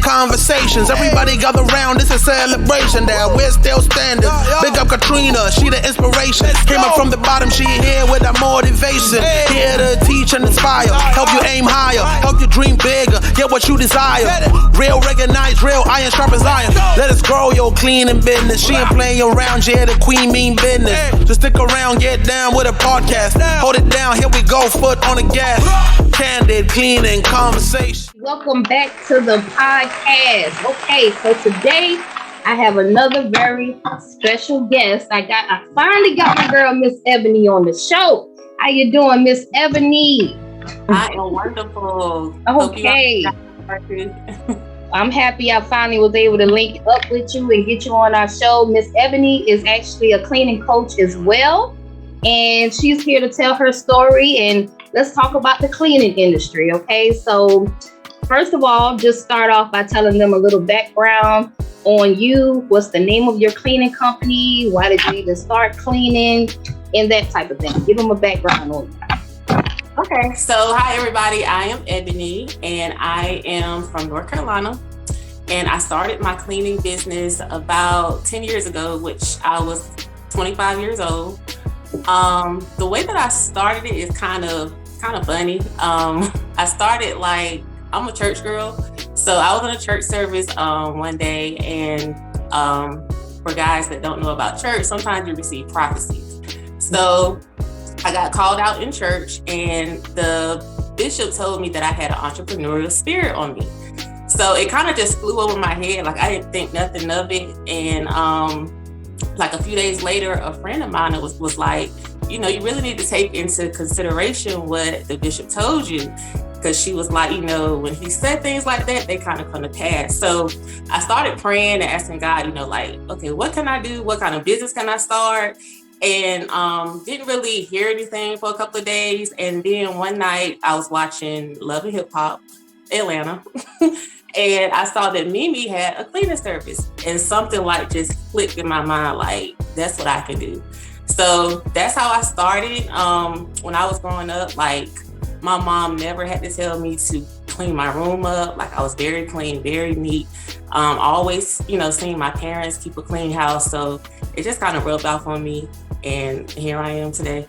conversations. Everybody gather round, it's a celebration that we're still standing. Big up Katrina, she the inspiration. Came up from the bottom, she here with that motivation. Here to teach and inspire, help you aim higher, help you dream bigger, get what you desire. Real recognize, real iron sharp as iron. Let us grow your cleaning business. She ain't playing around, yeah, the queen mean business. Just stick around, get down with a podcast. Hold it down, here we go, foot on the gas. Candid Cleaning Conversation. Welcome back to the podcast. Okay, so today I have another very special guest. I finally got my girl Ms Ebonie on the show. How you doing, Ms Ebonie? I am wonderful. Okay. I'm happy I finally was able to link up with you and get you on our show. Ms Ebonie is actually a cleaning coach as well, and she's here to tell her story, and let's talk about the cleaning industry, okay? So first of all, just start off by telling them a little background on you. What's the name of your cleaning company? Why did you even start cleaning? And that type of thing. Give them a background on you. Okay, so hi everybody, I am Ebonie and I am from North Carolina, and I started my cleaning business about 10 years ago, which I was 25 years old. The way that I started it is kind of funny. I started I'm a church girl, so I was in a church service one day, and for guys that don't know about church, sometimes you receive prophecies. So I got called out in church, and the bishop told me that I had an entrepreneurial spirit on me. So it kind of just flew over my head. I didn't think nothing of it. And a few days later, a friend of mine was like, you really need to take into consideration what the bishop told you. Because she was like, when he said things like that, they kind of come to pass. So I started praying and asking God, okay, what can I do? What kind of business can I start? And didn't really hear anything for a couple of days. And then one night I was watching Love and Hip Hop Atlanta. And I saw that Mimi had a cleaning service. And something just clicked in my mind, that's what I can do. So that's how I started. When I was growing up, my mom never had to tell me to clean my room up. I was very clean, very neat. Always, seeing my parents keep a clean house. So it just kind of rubbed off on me. And here I am today.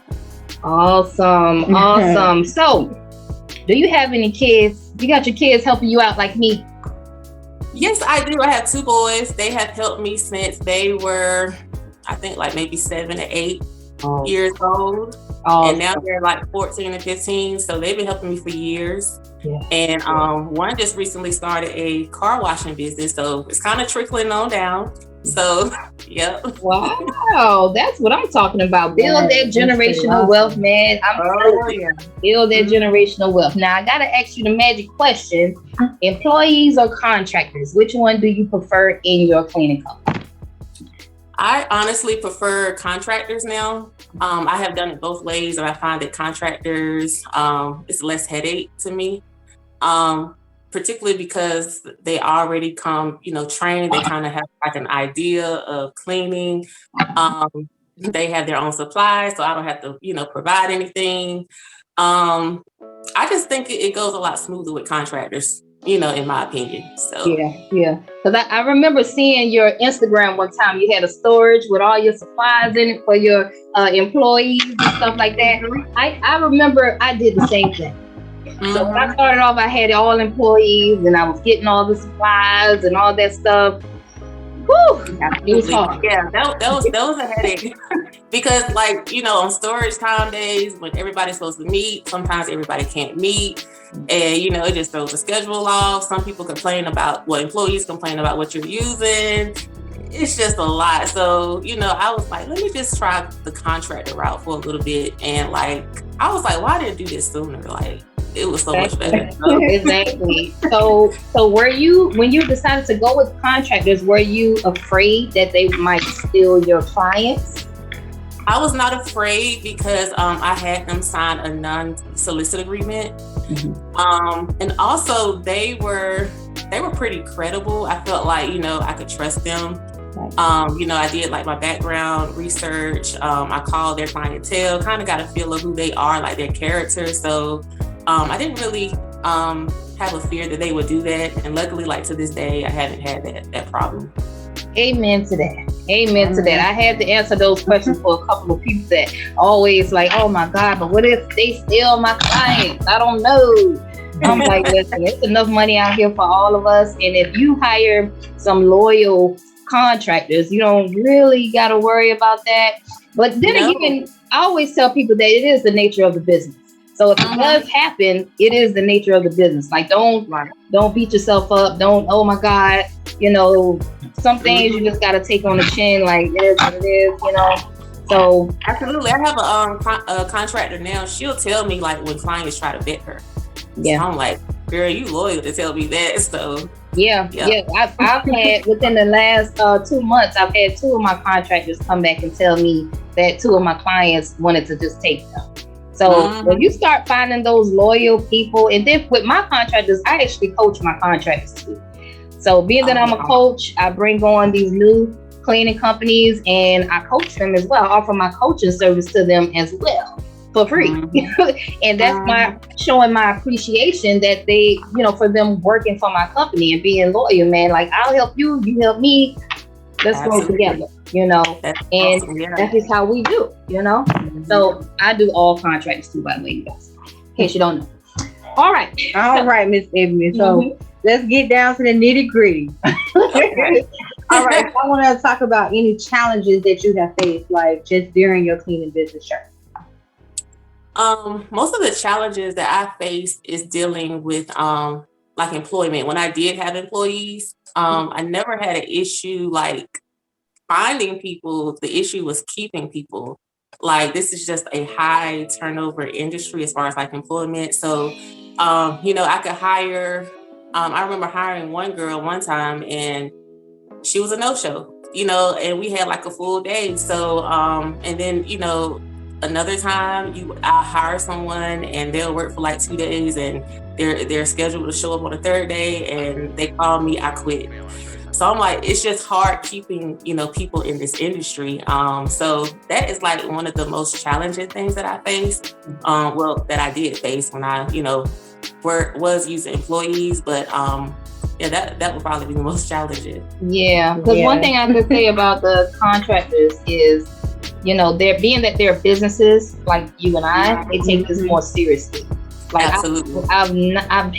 Awesome. Awesome. So do you have any kids? You got your kids helping you out like me? Yes, I do. I have 2 boys. They have helped me since they were, I think maybe 7 to 8 years old. And now they're 14 and 15. So they've been helping me for years. Yeah. And one just recently started a car washing business. So it's kind of trickling on down. So, yeah. Wow. That's what I'm talking about. Build that generational wealth, man. Build that generational wealth. Now, I got to ask you the magic question. Employees or contractors? Which one do you prefer in your cleaning company? I honestly prefer contractors now. I have done it both ways, and I find that contractors, it's less headache to me, particularly because they already come, trained. They kind of have an idea of cleaning. They have their own supplies, so I don't have to, provide anything. I just think it goes a lot smoother with contractors. In my opinion. So yeah. Because I remember seeing your Instagram one time. You had a storage with all your supplies in it for your employees and stuff like that. I remember I did the same thing. Mm-hmm. So when I started off, I had all employees, and I was getting all the supplies and all that stuff. Whew, it was hard. Yeah, that was a headache. Because on storage time days when everybody's supposed to meet, sometimes everybody can't meet. And, it just throws the schedule off. Some people employees complain about what you're using. It's just a lot. So, I was like, let me just try the contractor route for a little bit. And I was like, why didn't I do this sooner? It was so much better. Exactly. So were you, when you decided to go with contractors, were you afraid that they might steal your clients? I was not afraid because I had them sign a non-solicit agreement. Mm-hmm. And also they were pretty credible. I felt like, I could trust them. Right. I did my background research. I called their clientele, kind of got a feel of who they are, their character. So I didn't really have a fear that they would do that. And luckily, like to this day, I haven't had that problem. Amen to that. Amen to that. I had to answer those questions for a couple of people that always like, oh my God, but what if they steal my clients? I don't know. I'm like, listen, it's enough money out here for all of us. And if you hire some loyal contractors, you don't really got to worry about that. But then again, I always tell people that it is the nature of the business. So if it does happen, it is the nature of the business. Like, don't beat yourself up. Don't, oh my God, some things you just got to take on the chin. Like, it is what it is, So absolutely. I have a contractor now. She'll tell me like when clients try to vet her. Yeah. So I'm like, girl, you loyal to tell me that. So yeah. I've had within the last 2 months, I've had 2 of my contractors come back and tell me that 2 of my clients wanted to just take them. So when you start finding those loyal people, and then with my contractors, I actually coach my contractors too. So being that I'm a coach, I bring on these new cleaning companies and I coach them as well. I offer my coaching service to them as well for free. And that's showing my appreciation that they, for them working for my company and being loyal, man. Like, I'll help you, you help me. Let's go together, and awesome. That's just how we do, So I do all contracts too, by the way, you guys, in case you don't know. All right, Ms Ebonie. So let's get down to the nitty gritty. All right, I want to talk about any challenges that you have faced, like just during your cleaning business journey. Most of the challenges that I faced is dealing with like employment. When I did have employees, I never had an issue like finding people. The issue was keeping people. Like, this is just a high turnover industry as far as like employment. So, I could hire, I remember hiring one girl one time and she was a no-show, and we had like a full day. So, and then, another time I hire someone and they'll work for like 2 days and they're scheduled to show up on the 3rd day and they call me, I quit. So I'm like, it's just hard keeping, people in this industry. So that is like one of the most challenging things that I faced. That I did face when I, was using employees, but that would probably be the most challenging. Yeah, because one thing I could say about the contractors is, they're businesses like you and I, they take this more seriously. Like, absolutely. I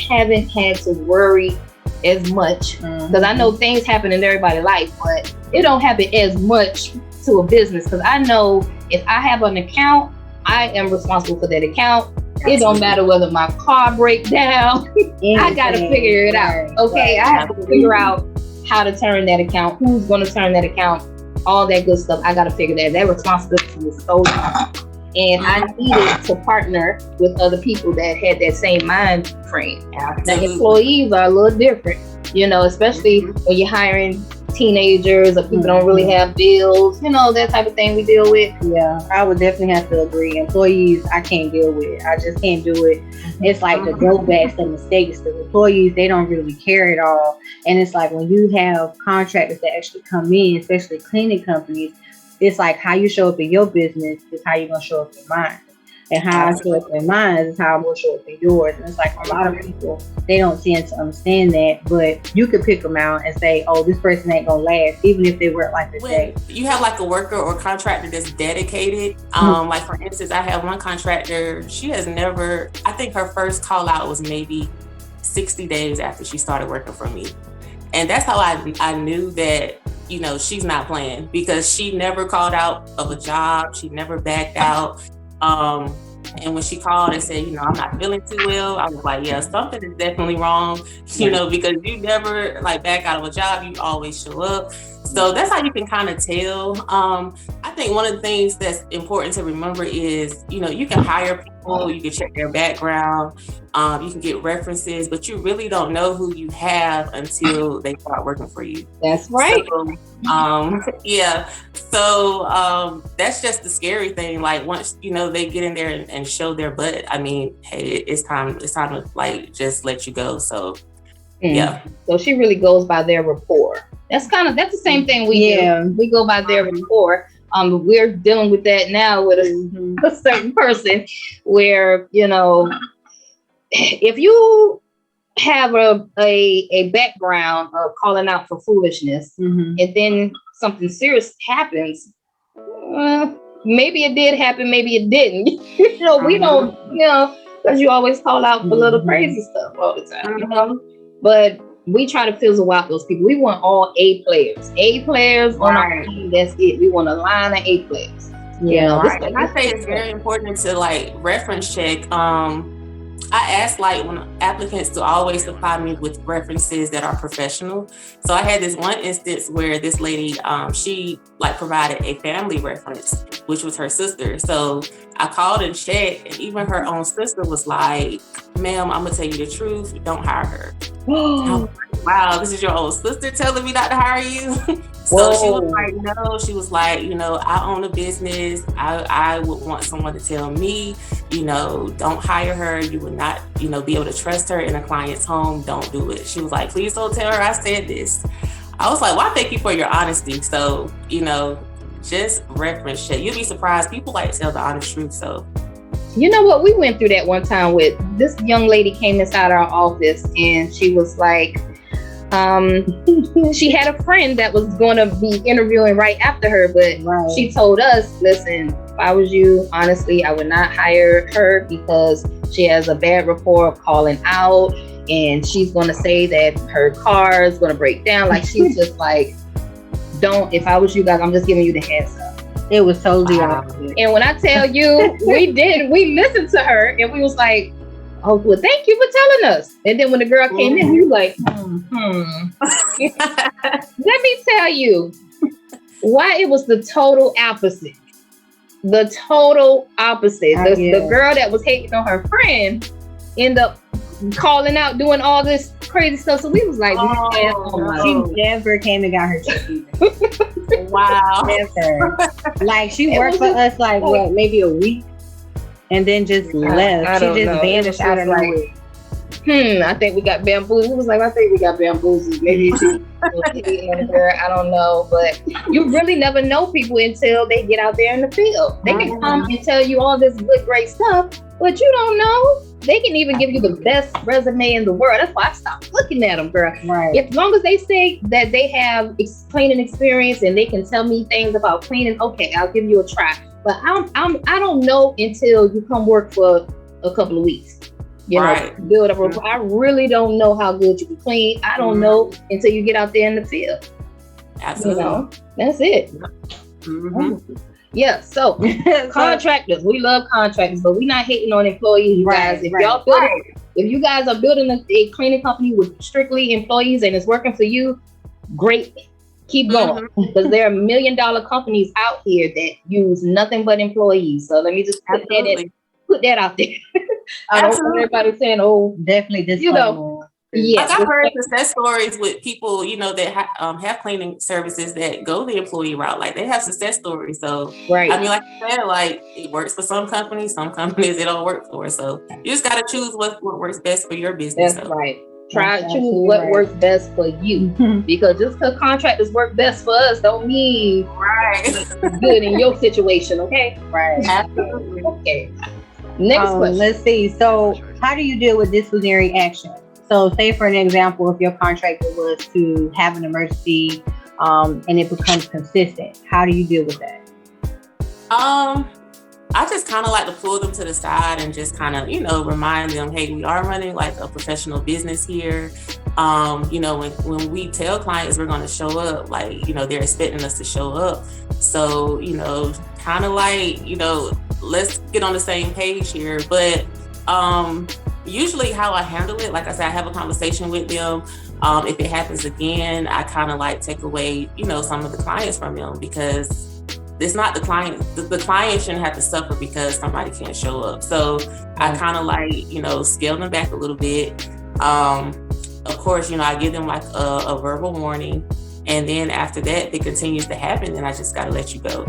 haven't had to worry as much because I know things happen in everybody's life, but it don't happen as much to a business because I know if I have an account, I am responsible for that account. Absolutely. It don't matter whether my car breaks down. I got to figure it out. Okay, I have to figure out how to turn that account, who's going to turn that account, all that good stuff. I got to figure that. That responsibility is so long. And I needed to partner with other people that had that same mind frame. Now, employees are a little different, especially when you're hiring teenagers or people don't really have bills, that type of thing we deal with. Yeah, I would definitely have to agree. Employees, I can't deal with. I just can't do it. It's like the throwbacks, the mistakes. The employees, they don't really care at all. And it's like when you have contractors that actually come in, especially cleaning companies, it's like how you show up in your business is how you're going to show up in mine. And how I show up in mine is how I'm going to show up in yours. And it's like a lot of people, they don't seem to understand that. But you could pick them out and say, oh, this person ain't going to last, even if they work like this day. You have like a worker or contractor that's dedicated. Like, for instance, I have one contractor. She has never, I think her first call out was maybe 60 days after she started working for me. And that's how I knew that, she's not playing, because she never called out of a job. She never backed out. And when she called and said, I'm not feeling too well, I was like, yeah, something is definitely wrong, because you never like back out of a job. You always show up. So that's how you can kind of tell. I think one of the things that's important to remember is, you can hire people, you can check their background, you can get references, but you really don't know who you have until they start working for you. That's right. So, yeah. So that's just the scary thing. Like, once, they get in there and show their butt, I mean, hey, it's time to like just let you go. So yeah. So she really goes by their rapport. That's the same thing we do. We go by their rapport. We're dealing with that now with a certain person where, if you have a background of calling out for foolishness, and then something serious happens, maybe it did happen, maybe it didn't. We don't, because you always call out for little crazy stuff all the time, But we try to fizzle out those people. We want all A players on our team. That's it. We want a line of A players. Right. And I say it's very important to like reference check. I ask like when applicants to always supply me with references that are professional. So I had this one instance where this lady, she like provided a family reference, which was her sister. So I called and checked, and even her own sister was like, "Ma'am, I'm gonna tell you the truth. Don't hire her." Wow, this is your own sister telling me not to hire you. So she was like, no, she was like, I own a business. I would want someone to tell me, don't hire her. You would not, be able to trust her in a client's home. Don't do it. She was like, please don't tell her I said this. I was like, well, thank you for your honesty. So, just reference check. You'll be surprised. People like to tell the honest truth. So, you know what? We went through that one time with this young lady came inside our office, and she was like, she had a friend that was going to be interviewing right after her, but she told us, listen, if I was you, honestly, I would not hire her because she has a bad rapport of calling out, and she's going to say that her car is going to break down. Like, she's just like, if I was you guys, I'm just giving you the heads up. It was totally opposite. And when I tell you, we listened to her, and we was like, oh, well, thank you for telling us. And then when the girl came in, we were like, Let me tell you why it was the total opposite. The total opposite. The girl that was hating on her friend ended up calling out, doing all this crazy stuff. So we was like, she never came and got her check. Wow. Never. Like, she worked for us like what, maybe a week, and then just left. She just vanished out of nowhere. I think we got bamboozled. It was like, I think we got bamboozled. Maybe I don't know. But you really never know people until they get out there in the field. They can come and tell you all this good, great stuff, but you don't know. They can even give you the best resume in the world. That's why I stopped looking at them, girl. Right. As long as they say that they have cleaning experience and they can tell me things about cleaning, okay, I'll give you a try. But I don't know until you come work for a couple of weeks. Build up. I really don't know how good you can clean. I don't know until you get out there in the field. Absolutely. That's it. Yeah. So contractors, we love contractors, but we're not hating on employees, you guys. If you guys are building a cleaning company with strictly employees and it's working for you, great. Keep going, because there are $1 million companies out here that use nothing but employees. So let me just put that out there. I don't want everybody saying, "Oh, definitely this." Yes, I've heard success stories with people, that have cleaning services that go the employee route. Like, they have success stories. So, I mean, like I said, like, it works for some companies it don't work for. So you just got to choose what works best for your business. That's right. Try to choose what works best for you, because just because contractors work best for us don't mean it's good in your situation. Okay. Right. Absolutely. Okay. Next question. Let's see. So, how do you deal with disciplinary action? So, say for an example, if your contractor was to have an emergency, and it becomes consistent, how do you deal with that? I just kind of like to pull them to the side and just kind of, remind them, hey, we are running like a professional business here. When we tell clients we're going to show up, like, they're expecting us to show up. So, kind of like, let's get on the same page here. But usually how I handle it, like I said, I have a conversation with them. If it happens again, I kind of like take away, some of the clients from them, because it's not the client. The client shouldn't have to suffer because somebody can't show up. So I kind of like, scale them back a little bit. Of course, I give them like a verbal warning. And then after that, if it continues to happen, then I just got to let you go.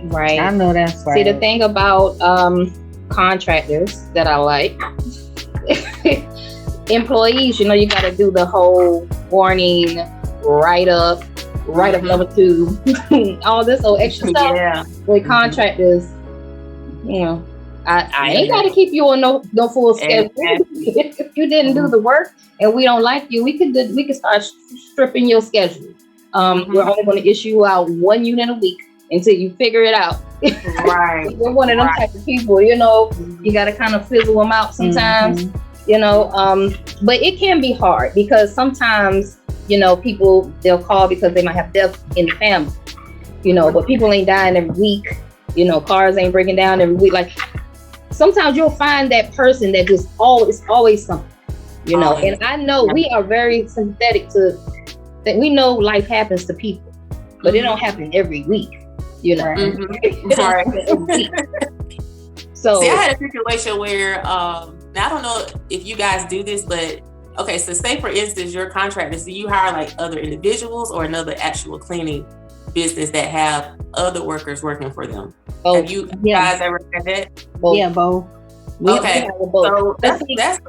Right. I know that's right. See, the thing about contractors that I like, employees, you got to do the whole warning, write-up number 2, all this old extra stuff. Yeah. With contractors, I ain't got to keep you on no full schedule. If you didn't do the work and we don't like you, we could start stripping your schedule. We're only going to issue out 1 unit a week until you figure it out. Right. You're one of them type of people, you know. You got to kind of fizzle them out sometimes, you know. But it can be hard because sometimes, you know, people, they'll call because they might have death in the family, you know. But people ain't dying every week, you know. Cars ain't breaking down every week. Like sometimes you'll find that person that just always something, you know. And I know we are very sympathetic to that. We know life happens to people, but it don't happen every week. You know, Right. So see, I had a situation where now I don't know if you guys do this, but okay, so say for instance, your contractors, do you hire like other individuals or another actual cleaning business that have other workers working for them? Have you guys ever had that? Both. Yeah, both. Okay, so that's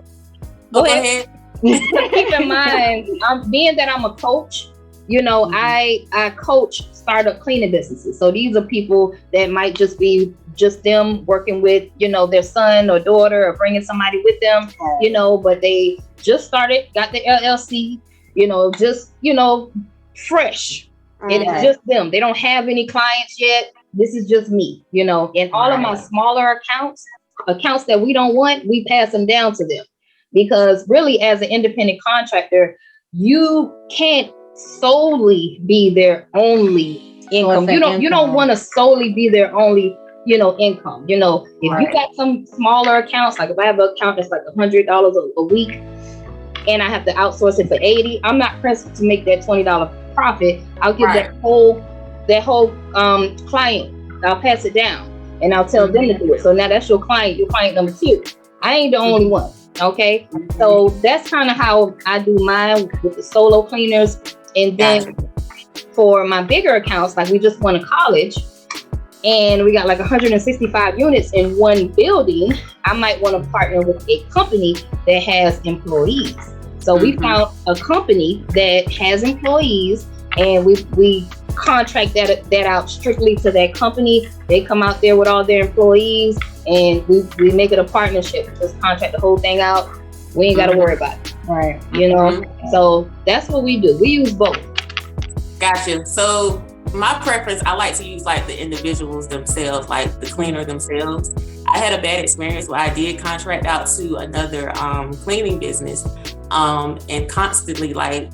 go ahead. Keep in mind, being that I'm a coach, you know, I coach startup cleaning businesses. So these are people that might just be them working with, you know, their son or daughter or bringing somebody with them, you know, but they just started, got the LLC, you know, just, you know, fresh. And it's just them. They don't have any clients yet. This is just me, you know, and all of my smaller accounts that we don't want, we pass them down to them. Because really, as an independent contractor, you can't solely be their only income. You don't want to solely be their only, you know, income. You know, if you got some smaller accounts, like if I have an account that's like $100 a week, and I have to outsource it for $80, I'm not pressed to make that $20 profit. I'll give that whole client. I'll pass it down, and I'll tell them to do it. So now that's your client number 2. I ain't the only one. Okay, so that's kind of how I do mine with the solo cleaners. And then for my bigger accounts, like we just won a college and we got like 165 units in one building, I might want to partner with a company that has employees. So we found a company that has employees, and we contract that out strictly to that company. They come out there with all their employees, and we make it a partnership. Just contract the whole thing out. We ain't got to worry about it. Right. You know, so that's what we do. We use both. Gotcha. So my preference, I like to use like the individuals themselves, like the cleaner themselves. I had a bad experience where I did contract out to another cleaning business, and constantly like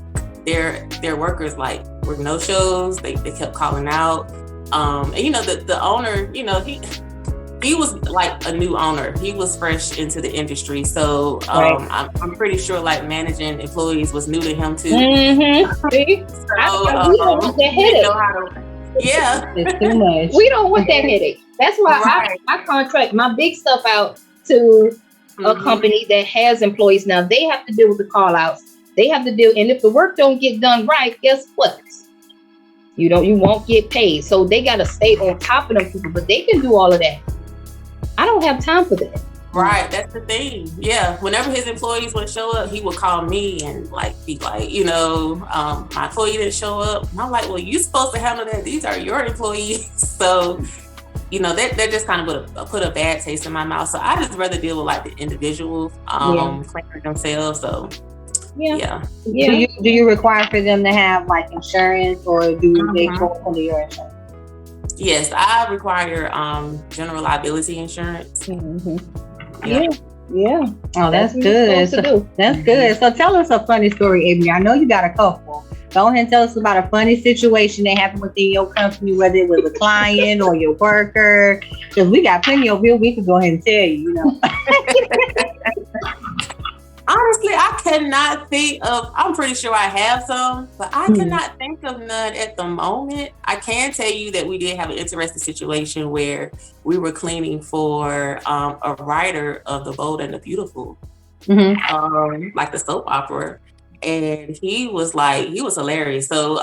their workers like were no shows. They kept calling out, and you know the owner, you know he was like a new owner. He was fresh into the industry. So I'm pretty sure like managing employees was new to him too. See? So, we don't want that headache. It's too much. We don't want that headache. That's why I contract my big stuff out to a company that has employees. Now they have to deal with the call outs. They have to deal, and if the work don't get done right, guess what? You won't get paid. So they got to stay on top of them people, but they can do all of that. I don't have time for that. Right, that's the thing. Yeah, whenever his employees would show up, he would call me and like be like, you know, my employee didn't show up. And I'm like, well, you're supposed to handle that. These are your employees. So, you know, that just kind of put a bad taste in my mouth. So I just rather deal with like the individuals, cleaning themselves. So yeah. Do you require for them to have like insurance, or do they go under your insurance? Yes, I require general liability insurance. Yeah. Oh, that's good. That's good. So tell us a funny story, Ebonie. I know you got a couple. Go ahead and tell us about a funny situation that happened within your company, whether it was a client or your worker. Because we got plenty of real, we can go ahead and tell you, you know. Honestly, I cannot think of, I'm pretty sure I have some, but I cannot think of none at the moment. I can tell you that we did have an interesting situation where we were cleaning for a writer of The Bold and the Beautiful, like the soap opera. And he was hilarious. So,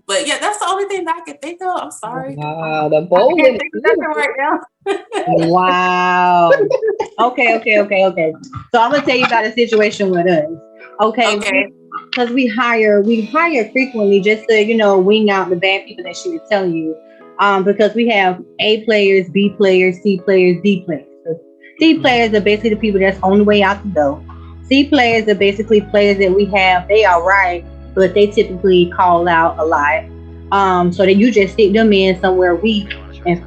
but yeah, that's the only thing that I can think of. I'm sorry. The Bold I can't think of nothing right now. Wow. Okay. So I'm gonna tell you about a situation with us. Okay. Because we hire frequently just to, you know, wing out the bad people that she was telling you. Because we have A players, B players, C players, D players. So C players are basically the people that's on the way out the door. C players are basically players that we have. They are right, but they typically call out a lot. So that you just stick them in somewhere weak and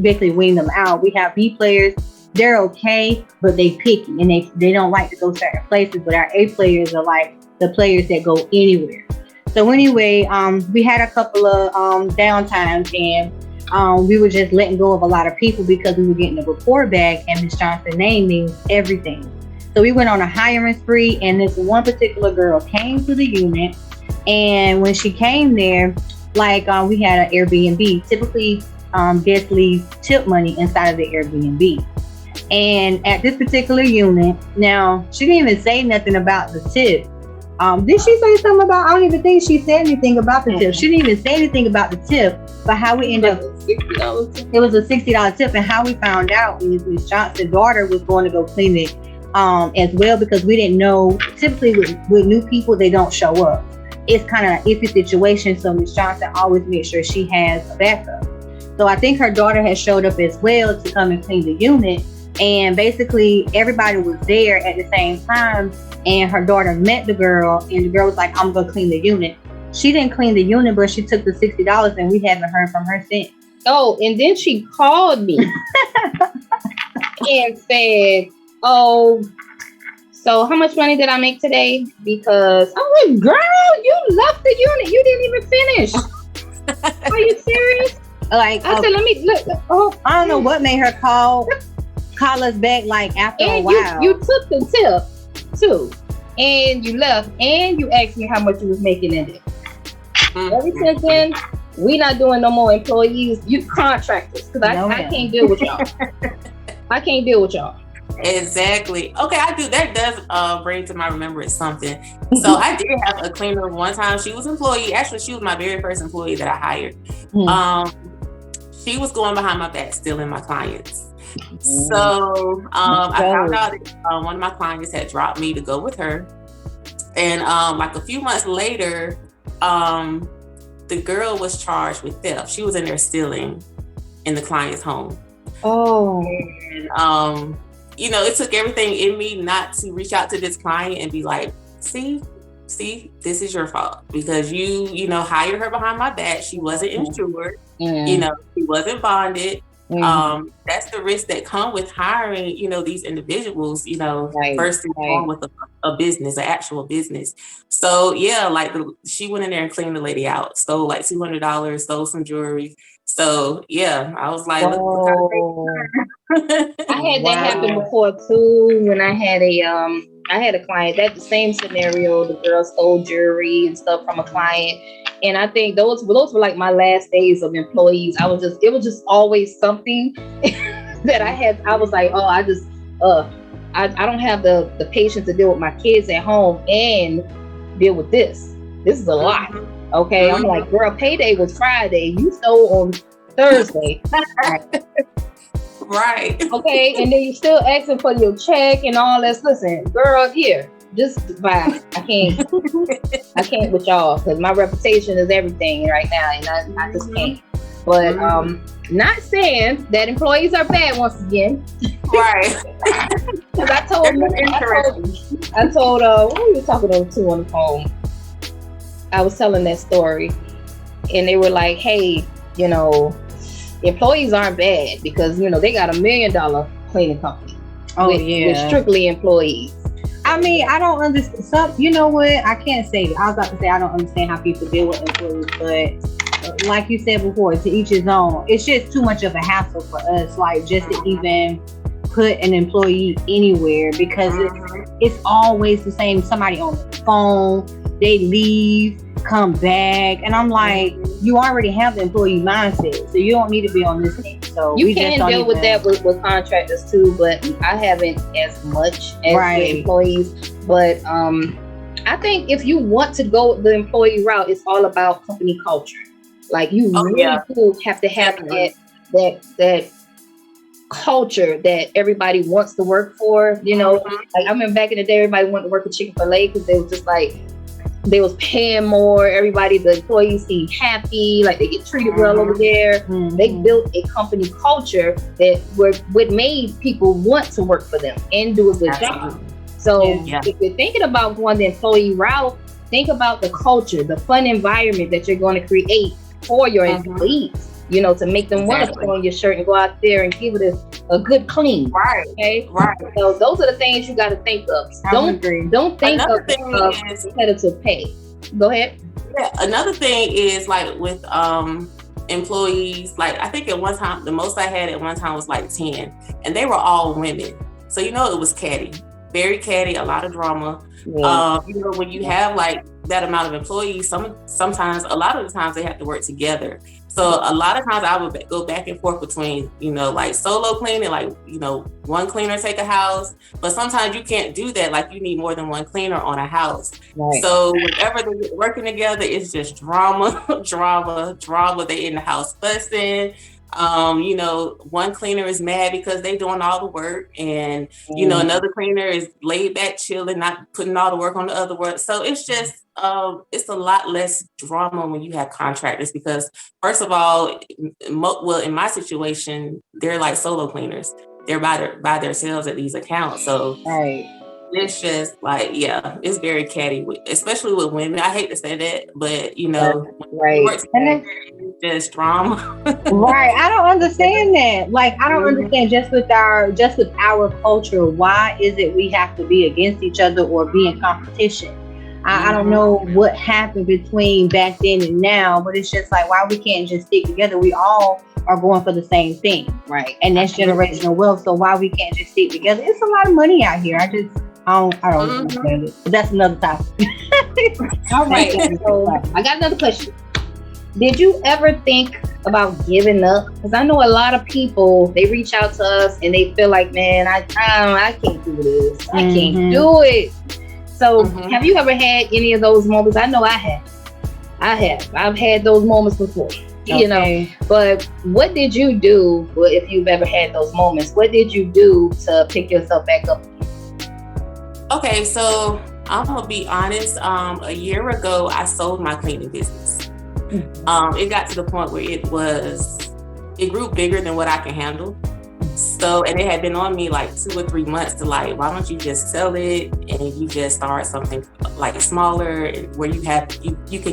basically wean them out. We have B players. They're okay, but they picky and they don't like to go certain places. But our A players are like the players that go anywhere. So anyway, we had a couple of downtimes, and we were just letting go of a lot of people because we were getting a report back, and Ms. Johnson's name means everything. So we went on a hiring spree, and this one particular girl came to the unit, and when she came there, like we had an Airbnb. Typically, guests leave tip money inside of the Airbnb. And at this particular unit, now she didn't even say nothing about the tip. Did she say something about? I don't even think she said anything about the tip. She didn't even say anything about the tip. But how we ended up, $60. It was a $60 tip, and how we found out is Ms. Johnson's daughter was going to go clean it as well, because we didn't know. Typically with new people, they don't show up. It's kind of an iffy situation, so Ms. Johnson always makes sure she has a backup. So I think her daughter has showed up as well to come and clean the unit. And basically everybody was there at the same time, and her daughter met the girl, and the girl was like, I'm gonna clean the unit. She didn't clean the unit, but she took the $60, and we haven't heard from her since. Oh, and then she called me and said, oh, so how much money did I make today? Because I'm like, girl, you left the unit. You didn't even finish. Are you serious? Like, I said, let me look. Oh, I don't know what made her call us back like after a while. You took the tip too, and you left, and you asked me how much you was making in it. Ever since then, we not doing no more employees. You contractors, because I can't deal with y'all. I can't deal with y'all. Exactly. Okay, I do. That does bring to my remembrance something. So I did have a cleaner one time. She was an employee. Actually, she was my very first employee that I hired. She was going behind my back, stealing my clients. So I found out that one of my clients had dropped me to go with her. And like a few months later, the girl was charged with theft. She was in there stealing in the client's home. Oh. And, you know, it took everything in me not to reach out to this client and be like, see, this is your fault because you know, hired her behind my back. She wasn't insured. You know, she wasn't bonded. That's the risk that come with hiring, you know, these individuals, you know, first and foremost with a business, an actual business. So yeah, like she went in there and cleaned the lady out, stole like $200, stole some jewelry. So yeah, I was like, look I had that happen before too. When I had a client, that's the same scenario. The girl stole jewelry and stuff from a client. And I think those were like my last days of employees. It was just always something that I had. I was like, I don't have the patience to deal with my kids at home and deal with this. This is a lot. Okay. I'm like, girl, payday was Friday. You stole on Thursday. Right. Okay. And then you still asking for your check and all this. Listen, girl, here. Just bye. I can't with y'all because my reputation is everything right now, and I just can't. But not saying that employees are bad once again. Right. Because I told who we were talking to on the phone. I was telling that story, and they were like, "Hey, you know, employees aren't bad because you know they got $1 million cleaning company. With strictly employees." I mean, I don't understand. You know what? I can't say it. I was about to say I don't understand how people deal with employees, but like you said before, to each his own. It's just too much of a hassle for us, like just to even put an employee anywhere because it's always the same. Somebody on the phone, they leave, come back, and I'm like, you already have the employee mindset, so you don't need to be on this thing. So you can deal with that with contractors too, but I haven't as much as the employees. But I think if you want to go the employee route, it's all about company culture. Like you really do have to have that culture that everybody wants to work for. You know, like I remember back in the day, everybody wanted to work at Chick-fil-A because they was just like, they was paying more. Everybody, the employees seemed happy, like they get treated well over there. They built a company culture that what made people want to work for them and do a good job. So if you're thinking about going the employee route, think about the culture, the fun environment that you're going to create for your employees, you know, to make them want to put on your shirt and go out there and give it a good clean. Right. Okay. Right. So those are the things you got to think of. Don't think of competitive pay. Go ahead. Yeah. Another thing is like with employees, like I think at one time, the most I had at one time was like 10, and they were all women. So, you know, it was catty, very catty, a lot of drama. Yeah. You know, when you have like that amount of employees, sometimes a lot of the times they have to work together. So a lot of times I would go back and forth between, you know, like solo cleaning, like, you know, one cleaner take a house, but sometimes you can't do that. Like you need more than one cleaner on a house. Right. So whenever they're working together, it's just drama. They in the house fussing. You know, one cleaner is mad because they doing all the work, and you know, another cleaner is laid back, chilling, not putting all the work on the other work. So it's just it's a lot less drama when you have contractors, because first of all, well, in my situation, they're like solo cleaners. They're by themselves at these accounts. So it's just like, yeah, it's very catty, especially with women. I hate to say that, but you know, it's just drama. Right. I don't understand that. Like, I don't understand just with our culture, why is it we have to be against each other or be in competition? I don't know what happened between back then and now, but it's just like, why we can't just stick together? We all are going for the same thing, right? And that's generational wealth. So why we can't just stick together? It's a lot of money out here. I don't understand it. But that's another topic. All right. So I got another question. Did you ever think about giving up? Because I know a lot of people, they reach out to us and they feel like, man, I can't do this. I can't do it. So have you ever had any of those moments? I know I have. I've had those moments before. You know, but what did you do? Well, if you've ever had those moments, what did you do to pick yourself back up? Okay, so I'm gonna be honest. A year ago, I sold my cleaning business. It got to the point where it grew bigger than what I can handle. So, and it had been on me like 2 or 3 months to like, why don't you just sell it and you just start something like smaller where you can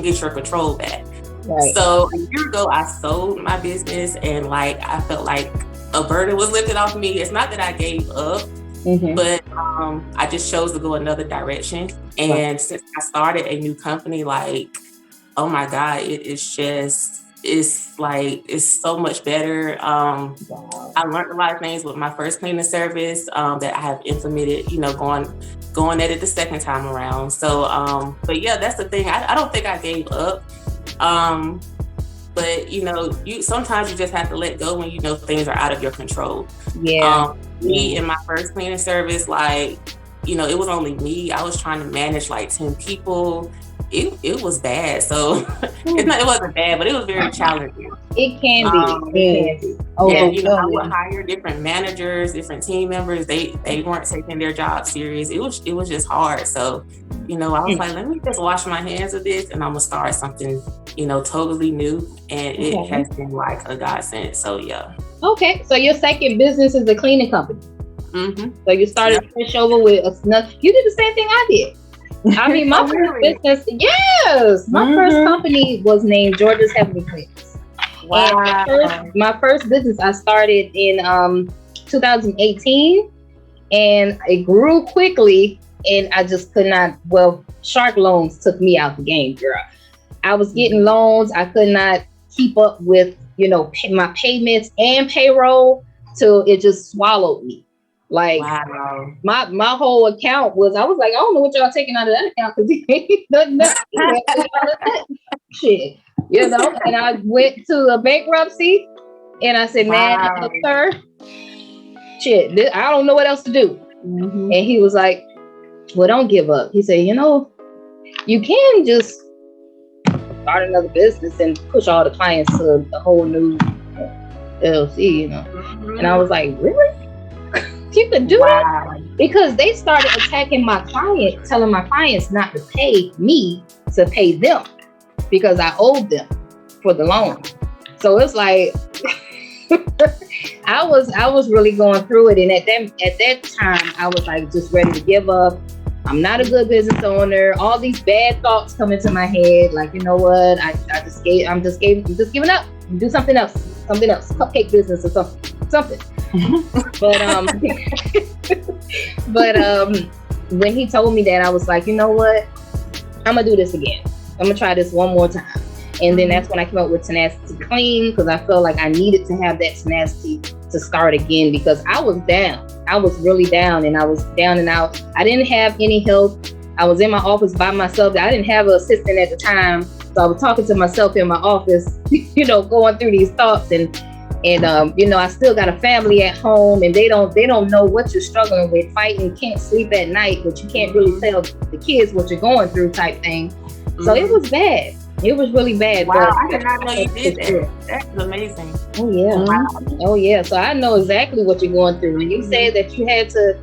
get your control back. Right. So a year ago, I sold my business, and like I felt like a burden was lifted off me. It's not that I gave up, but I just chose to go another direction. And since I started a new company, like, oh my God, it's so much better. I learned a lot of things with my first cleaning service that I have implemented, you know, going at it the second time around. So, but yeah, that's the thing. I don't think I gave up. But you know, sometimes you just have to let go when you know things are out of your control. Me in my first cleaning service, like, you know, it was only me. I was trying to manage like 10 people. It was bad. So it wasn't bad, but it was very challenging. It can be. You know, I would hire different managers, different team members. They weren't taking their job serious. It was just hard. So, you know, I was like, let me just wash my hands of this, and I'm gonna start something, you know, totally new. And it has been like a godsend. So yeah. Okay, so your second business is a cleaning company. So you started fresh over with you did the same thing I did. I mean, my first business, my first company was named Georgia's Heavenly Cleaners. Wow. And my first business I started in 2018, and it grew quickly, and I just could not. Well, shark loans took me out the game, girl. I was getting loans. I could not keep up with, you know, my payments and payroll, till it just swallowed me. Like, my whole account was, I was like, I don't know what y'all taking out of that account, because ain't nothing shit, you know. And I went to a bankruptcy, and I said, man, sir, shit, I don't know what else to do. And he was like, well, don't give up. He said, you know, you can just start another business and push all the clients to a whole new LLC, you know. And I was like, really? You could do it? Because they started attacking my client, telling my clients not to pay me to pay them because I owed them for the loan. So it's like I was really going through it, and at that time I was like just ready to give up. I'm not a good business owner. All these bad thoughts come into my head. Like, you know what? I'm just giving up. Do something else. Cupcake business or something. But when he told me that, I was like, you know what? I'm gonna do this again. I'm gonna try this one more time. And then that's when I came up with Tenacity Clean, because I felt like I needed to have that tenacity to start again, because I was down. I was really down, and I was down and out. I didn't have any help. I was in my office by myself. I didn't have an assistant at the time. So I was talking to myself in my office, going through these thoughts, and I still got a family at home, and they don't know what you're struggling with, fighting, can't sleep at night, but you can't really tell the kids what you're going through type thing. So it was bad. It was really bad. Wow, I did not know you did that. That's amazing. Oh yeah. Wow. Oh yeah. So I know exactly what you're going through. When you said that you had to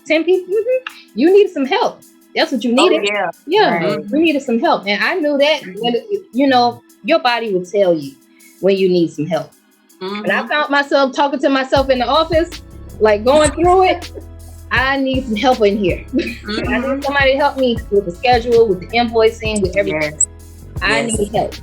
10 people, you need some help. That's what you needed. Oh, yeah. Right. You needed some help. And I knew that when, your body will tell you when you need some help. And I found myself talking to myself in the office, like going through it. I need some help in here. I need somebody to help me with the schedule, with the invoicing, with everything. Yes. I need help.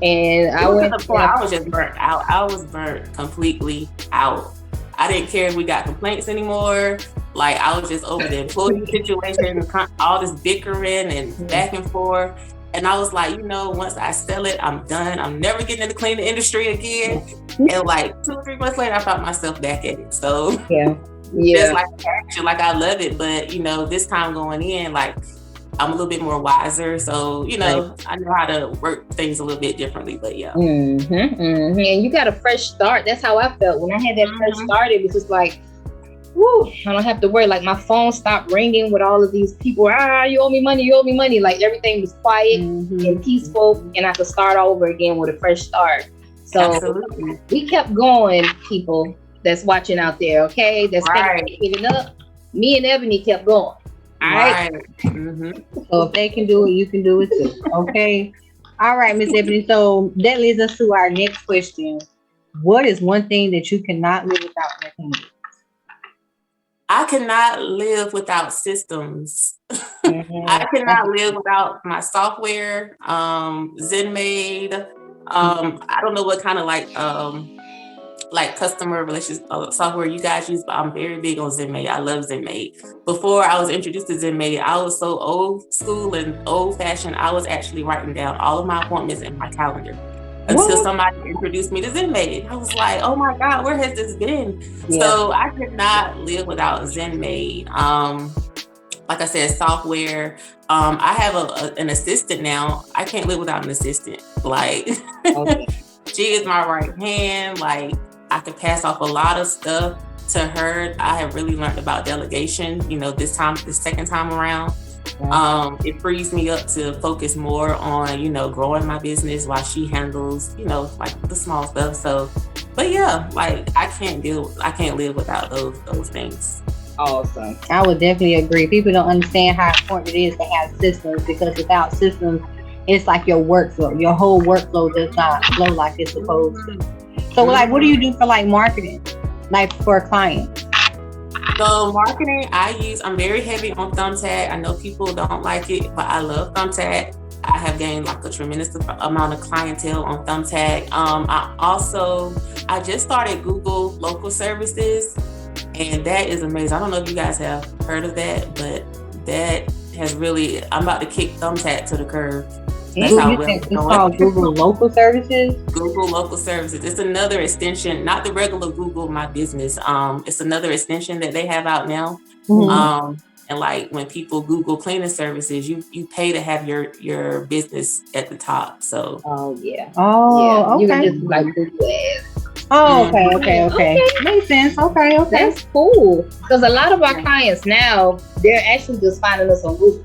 And I was just burnt out. I was burnt completely out. I didn't care if we got complaints anymore. Like, I was just over the employee situation, all this bickering and back and forth. And I was like, once I sell it, I'm done. I'm never getting in the cleaning industry again. And like 2 or 3 months later, I found myself back at it. So just like action, like I love it. But, this time going in, like, I'm a little bit more wiser. So, I know how to work things a little bit differently, but yeah. And you got a fresh start. That's how I felt. When I had that fresh start, it was just like, woo, I don't have to worry. Like, my phone stopped ringing with all of these people. You owe me money. Like, everything was quiet and peaceful, and I could start over again with a fresh start. So absolutely. We kept going, people that's watching out there, okay? That's giving up. Me and Ebonie kept going. All right. So if they can do it, you can do it too. Okay. All right, Ms. Ebonie. So that leads us to our next question. What is one thing that you cannot live without in your cleaning? I cannot live without systems. I cannot live without my software, ZenMaid. I don't know what kind of like customer relations software you guys use, but I'm very big on ZenMaid. I love ZenMaid. Before I was introduced to ZenMaid, I was so old school and old fashioned. I was actually writing down all of my appointments in my calendar until somebody introduced me to ZenMaid. I was like, oh my God, where has this been? Yeah. So I could not live without ZenMaid. Like I said, software. I have an assistant now. I can't live without an assistant. Like, she is my right hand. Like, I could pass off a lot of stuff to her. I have really learned about delegation, this second time around. It frees me up to focus more on, growing my business while she handles, like the small stuff. So, but yeah, like I can't live without those things. Awesome. I would definitely agree. People don't understand how important it is to have systems, because without systems, it's like your workflow. Your whole workflow does not flow like it's supposed to. So like, what do you do for like marketing, like for a client? So marketing, I'm very heavy on Thumbtack. I know people don't like it, but I love Thumbtack. I have gained like a tremendous amount of clientele on Thumbtack. I just started Google Local Services, and that is amazing. I don't know if you guys have heard of that, but that has really, I'm about to kick Thumbtack to the curb. That's how it's called Google Local Services? Google Local Services. It's another extension, not the regular Google My Business. It's another extension that they have out now. And like when people Google cleaning services, you pay to have your business at the top. So okay. You can just like Google ads. Okay. Makes sense. Okay. That's cool. Because a lot of our clients now, they're actually just finding us on Google.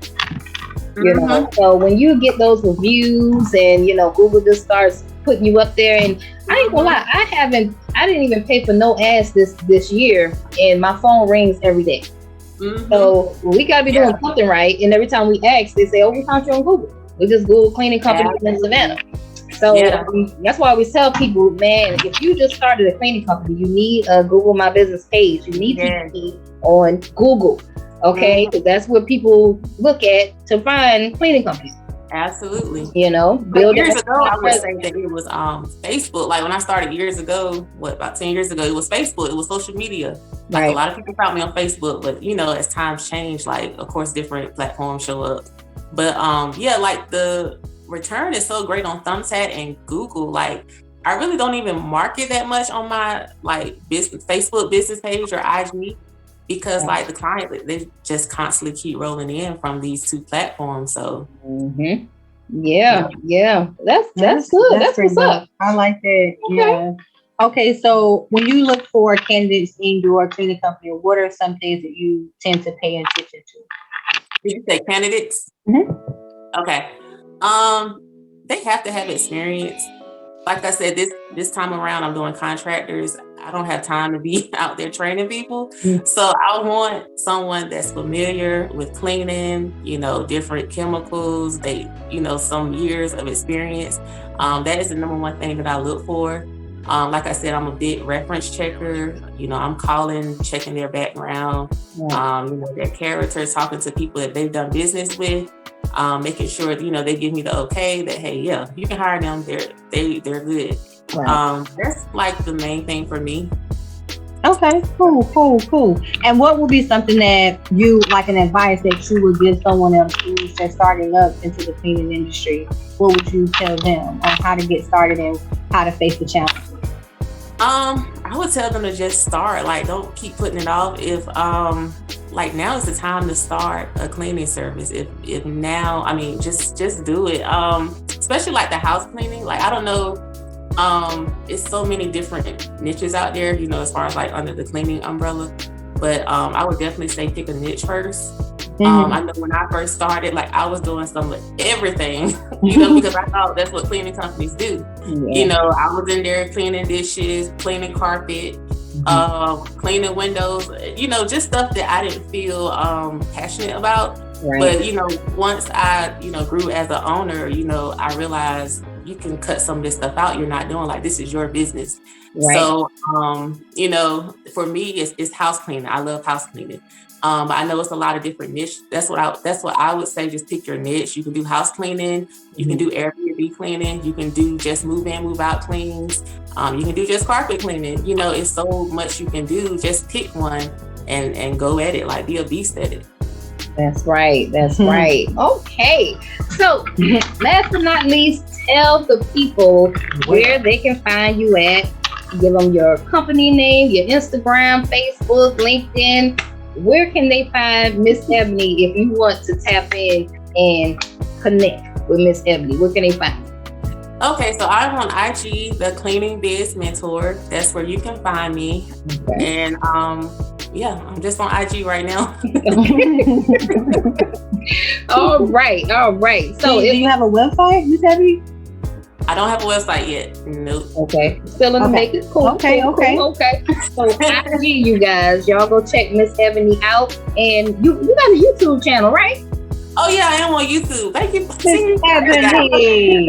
So when you get those reviews and Google just starts putting you up there, and I ain't gonna lie, I didn't even pay for no ads this year, and my phone rings every day. So we gotta be doing something right, and every time we ask, they say, we found you on Google. We just Google cleaning company in Savannah. So that's why we tell people, man, if you just started a cleaning company, you need a Google My Business page. You need to be on Google, okay? Because that's what people look at to find cleaning companies. Absolutely. You know, years ago, I would say that it was Facebook. Like when I started years ago, about 10 years ago, it was Facebook. It was social media. Like a lot of people found me on Facebook, but you know, as times change, like of course, different platforms show up. But like the return is so great on Thumbtack and Google. Like I really don't even market that much on my like Facebook business page or IG because like the client, they just constantly keep rolling in from these two platforms. So yeah, that's good. That's what's up. I like that. Okay. Yeah. Okay, so when you look for candidates in your cleaning company, what are some things that you tend to pay attention to? Did you say candidates? Okay. They have to have experience. Like I said, this time around, I'm doing contractors. I don't have time to be out there training people. So I want someone that's familiar with cleaning, you know, different chemicals, some years of experience. That is the number one thing that I look for. Like I said, I'm a big reference checker. You know, I'm calling, checking their background, their character, talking to people that they've done business with. Making sure, you know, they give me the okay that, hey, yeah, you can hire them. They're good. Right. That's like the main thing for me. Okay, cool. And what would be something that you, like an advice that you would give someone else who's just starting up into the cleaning industry? What would you tell them on how to get started and how to face the challenge? I would tell them to just start. Like, don't keep putting it off. If like now is the time to start a cleaning service. If now, I mean, just do it. Especially like the house cleaning. Like I don't know, it's so many different niches out there, you know, as far as like under the cleaning umbrella. But I would definitely say pick a niche first. I know when I first started, like I was doing some of everything, you know, because I thought that's what cleaning companies do. You know, I was in there cleaning dishes, cleaning carpet, cleaning windows, you know, just stuff that I didn't feel passionate about. But, you know, once I, you know, grew as an owner, you know, I realized you can cut some of this stuff out. You're not doing like, this is your business. So, you know, for me, it's house cleaning. I love house cleaning. But I know it's a lot of different niche. That's what I would say. Just pick your niche. You can do house cleaning. You can do Airbnb cleaning. You can do just move in, move out cleans. You can do just carpet cleaning. You know, it's so much you can do. Just pick one and go at it. Like be a beast at it. That's right. Okay. So last but not least, tell the people where they can find you at. Give them your company name, your Instagram, Facebook, LinkedIn. Where can they find Ms Ebonie if you want to tap in and connect with Ms Ebonie? Where can they find you? Okay, so I'm on IG, the Cleaning Biz Mentor. That's where you can find me. Okay. And I'm just on IG right now. All right. So do you have a website, Ms Ebonie? I don't have a website yet. Nope. Okay. Still in the making. Cool. Okay. So IG, you guys, y'all go check Ms Ebonie out. And you got a YouTube channel, right? Oh yeah, I am on YouTube. Thank you. Ms Ebonie.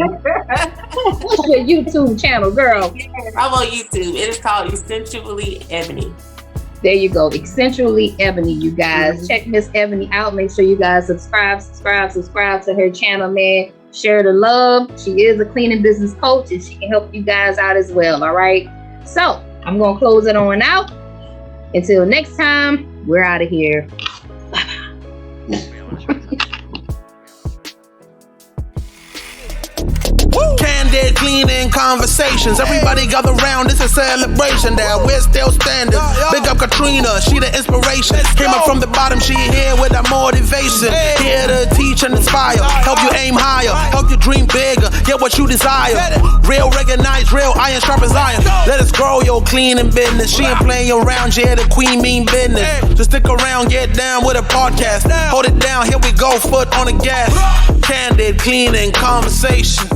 What's your YouTube channel, girl? I'm on YouTube. It is called Essentially Ebonie. There you go. Essentially Ebonie, you guys. Check Ms Ebonie out. Make sure you guys subscribe to her channel, man. Share the love. She is a cleaning business coach and she can help you guys out as well. All right. So I'm going to close it on out. Until next time, we're out of here. Candid Cleaning Conversations. Everybody gather round, it's a celebration that we're still standing. Big up Katrina, she the inspiration. Came up from the bottom, she here with that motivation. Here to teach and inspire, help you aim higher, help you dream bigger, get what you desire. Real recognize, real iron sharp as iron. Let us grow your cleaning business. She ain't playing around, yeah, the queen mean business. Just stick around, get down with a podcast. Hold it down, here we go, foot on the gas. Candid Cleaning Conversation.